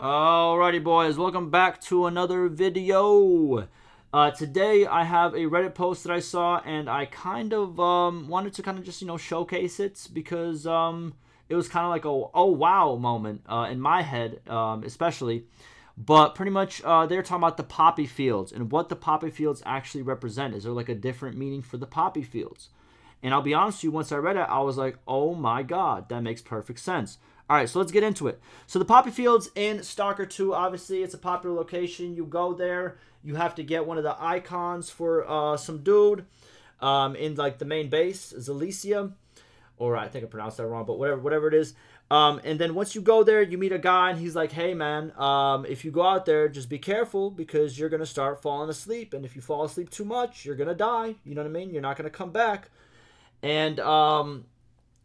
Alrighty boys, welcome back to another video. Today I have a Reddit post that I saw, and I kind of wanted to kind of just showcase it because it was kind of like a oh wow moment in my head, especially. But pretty much they're talking about the poppy fields and what the poppy fields actually represent. Is there like a different meaning for the poppy fields? And I'll be honest with you, once I read it, I was like, oh my god, that makes perfect sense. All right, so let's get into it. So the poppy fields in Stalker 2, obviously, it's a popular location. You go there, you have to get one of the icons for some dude in like the main base, Zalicia, or I think I pronounced that wrong, but whatever it is. And then once you go there, you meet a guy, and he's like, hey man, if you go out there, just be careful because you're gonna start falling asleep, and if you fall asleep too much, you're gonna die. You know what I mean? You're not gonna come back. And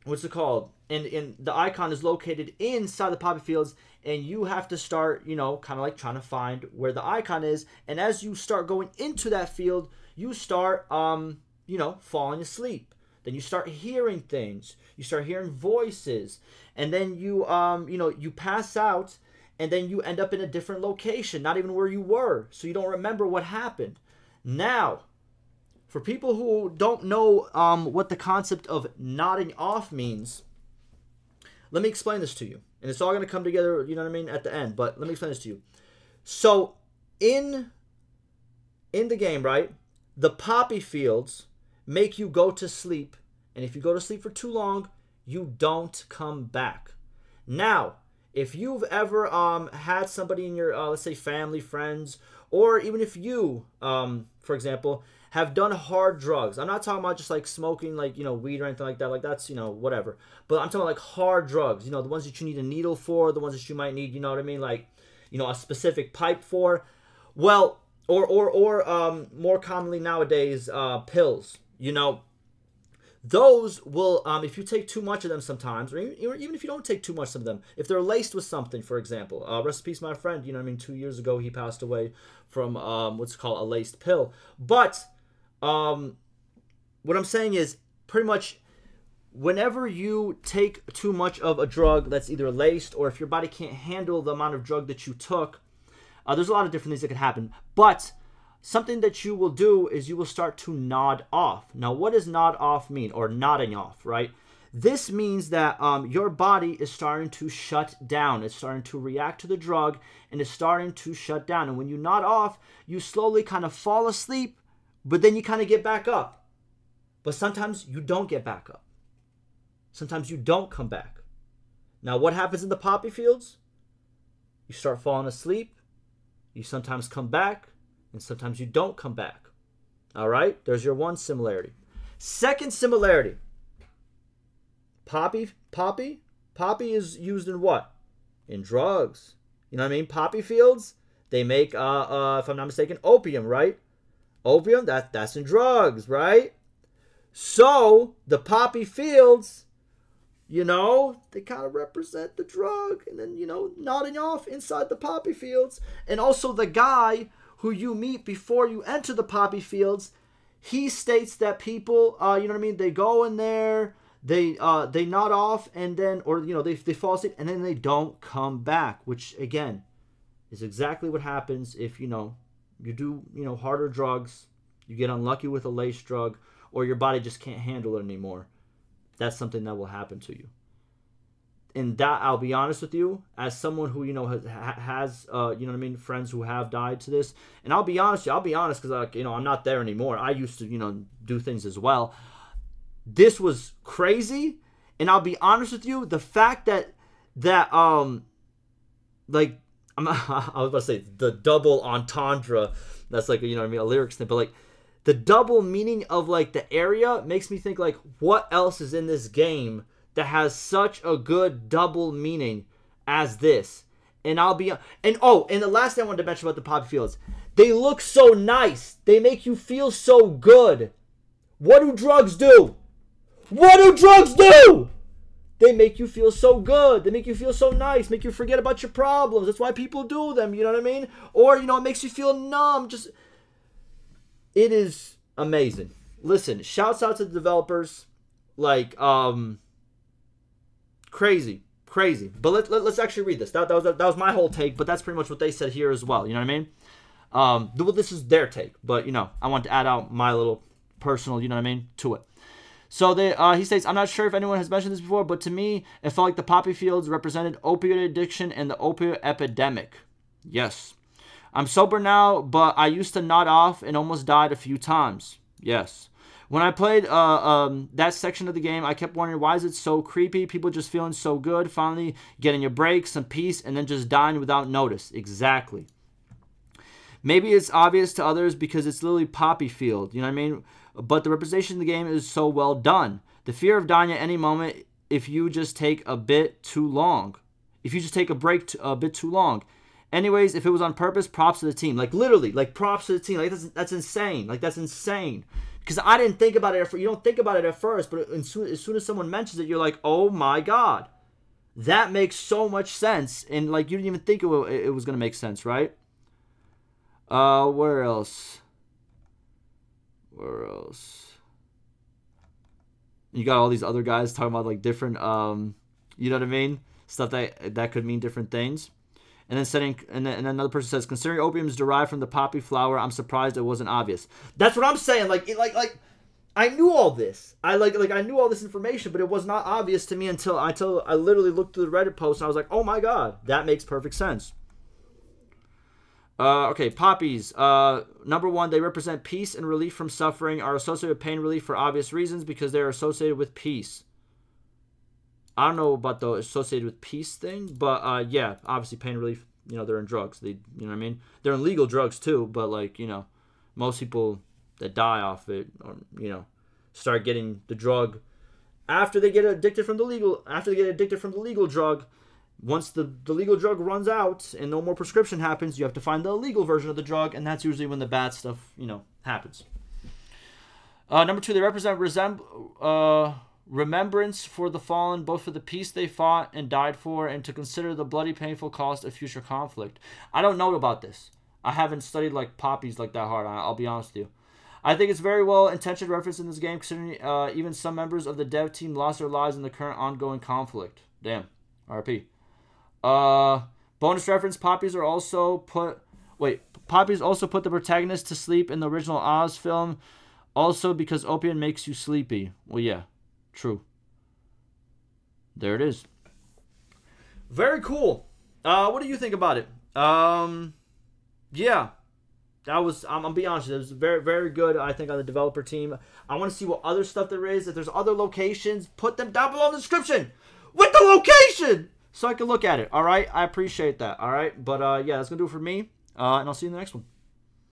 what's it called? And the icon is located inside the poppy fields, and you have to start, kind of like trying to find where the icon is. And as you start going into that field, you start, falling asleep. Then you start hearing things. You start hearing voices, and then you, you pass out, and then you end up in a different location, not even where you were, so you don't remember what happened. Now, for people who don't know what the concept of nodding off means, let me explain this to you. And it's all going to come together, you know what I mean, at the end. But let me explain this to you. So, in the game, right, the poppy fields make you go to sleep. And if you go to sleep for too long, you don't come back. Now, if you've ever had somebody in your, let's say, family, friends, or even if you, for example, have done hard drugs. I'm not talking about just like smoking like, weed or anything like that. Like that's, whatever. But I'm talking about like hard drugs, the ones that you need a needle for, the ones that you might need, you know what I mean? Like, a specific pipe for. Well, or more commonly nowadays, pills, Those will, if you take too much of them sometimes, or even if you don't take too much of them, if they're laced with something, for example, rest in peace, my friend, 2 years ago, he passed away from, what's called a laced pill. But, what I'm saying is, pretty much, whenever you take too much of a drug that's either laced, or if your body can't handle the amount of drug that you took, there's a lot of different things that could happen. But something that you will do is you will start to nod off. Now, what does nod off mean, or nodding off, right? This means that your body is starting to shut down. It's starting to react to the drug, and it's starting to shut down. And when you nod off, you slowly kind of fall asleep, but then you kind of get back up. But sometimes you don't get back up. Sometimes you don't come back. Now, what happens in the poppy fields? You start falling asleep. You sometimes come back, and sometimes you don't come back. All right? There's your one similarity. Second similarity. Poppy is used in what? In drugs. You know what I mean? Poppy fields, they make, if I'm not mistaken, opium, right? Opium, that's in drugs, right? So, the poppy fields, they kind of represent the drug. And then, nodding off inside the poppy fields. And also the guy who you meet before you enter the poppy fields, he states that people, they go in there, they nod off, and then, or, they fall asleep, and then they don't come back, which, again, is exactly what happens if, you do, harder drugs, you get unlucky with a lace drug, or your body just can't handle it anymore. That's something that will happen to you. And that, I'll be honest with you, as someone who, has friends who have died to this, and I'll be honest because, I'm not there anymore. I used to, do things as well. This was crazy, and I'll be honest with you, the fact that, like, I was about to say the double entendre, that's like, a lyric snip, but like, the double meaning of like the area makes me think like, what else is in this game that has such a good double meaning as this? And and the last thing I wanted to mention about the poppy fields, they look so nice. They make you feel so good. What do drugs do? What do drugs do? They make you feel so good. They make you feel so nice. Make you forget about your problems. That's why people do them. You know what I mean? Or, it makes you feel numb. It is amazing. Listen, shouts out to the developers. Like, crazy. crazy. But let's actually read this. That was my whole take, but that's pretty much what they said here as well. You know what I mean? Well, this is their take, but, you know, I want to add out my little personal, you know what I mean, to it. So he states, I'm not sure if anyone has mentioned this before, but to me, it felt like the poppy fields represented opioid addiction and the opioid epidemic. Yes. I'm sober now, but I used to nod off and almost died a few times. Yes. When I played that section of the game, I kept wondering, why is it so creepy? People just feeling so good, finally getting a break, some peace, and then just dying without notice. Exactly. Maybe it's obvious to others because it's literally poppy field, you know what I mean? But the representation of the game is so well done. The fear of dying at any moment if you just take a bit too long. If you just take a break a bit too long. Anyways, if it was on purpose, props to the team. Like, literally, like, props to the team. Like, that's insane. Like, that's insane. Because I didn't think about it. You don't think about it at first, but as soon as someone mentions it, you're like, oh my god. That makes so much sense. And, like, you didn't even think it was going to make sense, right? Where else? Where else? You got all these other guys talking about, like, different, you know what I mean? Stuff that could mean different things. And then and then another person says, considering opium is derived from the poppy flower, I'm surprised it wasn't obvious. That's what I'm saying. Like I knew all this. I knew all this information, but it was not obvious to me until I literally looked through the Reddit post and I was like, oh my god, that makes perfect sense. Okay, poppies. Number one, they represent peace and relief from suffering, are associated with pain relief for obvious reasons because they are associated with peace. I don't know about the associated with peace thing, but yeah, obviously pain relief, you know, they're in drugs. You know what I mean? They're in legal drugs too, but, like, you know, most people that die off it, or, you know, start getting the drug after they get addicted from the legal drug. Once the legal drug runs out and no more prescription happens, you have to find the illegal version of the drug, and that's usually when the bad stuff, you know, happens. Number two, they represent remembrance for the fallen, both for the peace they fought and died for, and to consider the bloody, painful cost of future conflict. I don't know about this. I haven't studied, like, poppies like that hard. I'll be honest with you. I think it's very well-intentioned reference in this game, considering even some members of the dev team lost their lives in the current ongoing conflict. Damn. RP. Bonus reference, poppies also put the protagonist to sleep in the original Oz film, also because opium makes you sleepy. Well, yeah. True. There it is. Very cool. What do you think about it? Yeah. That was, I'm gonna be honest, it was very, very good, I think, on the developer team. I want to see what other stuff there is. If there's other locations, put them down below in the description with the location so I can look at it. All right? I appreciate that. All right? But, yeah, that's gonna do it for me. And I'll see you in the next one.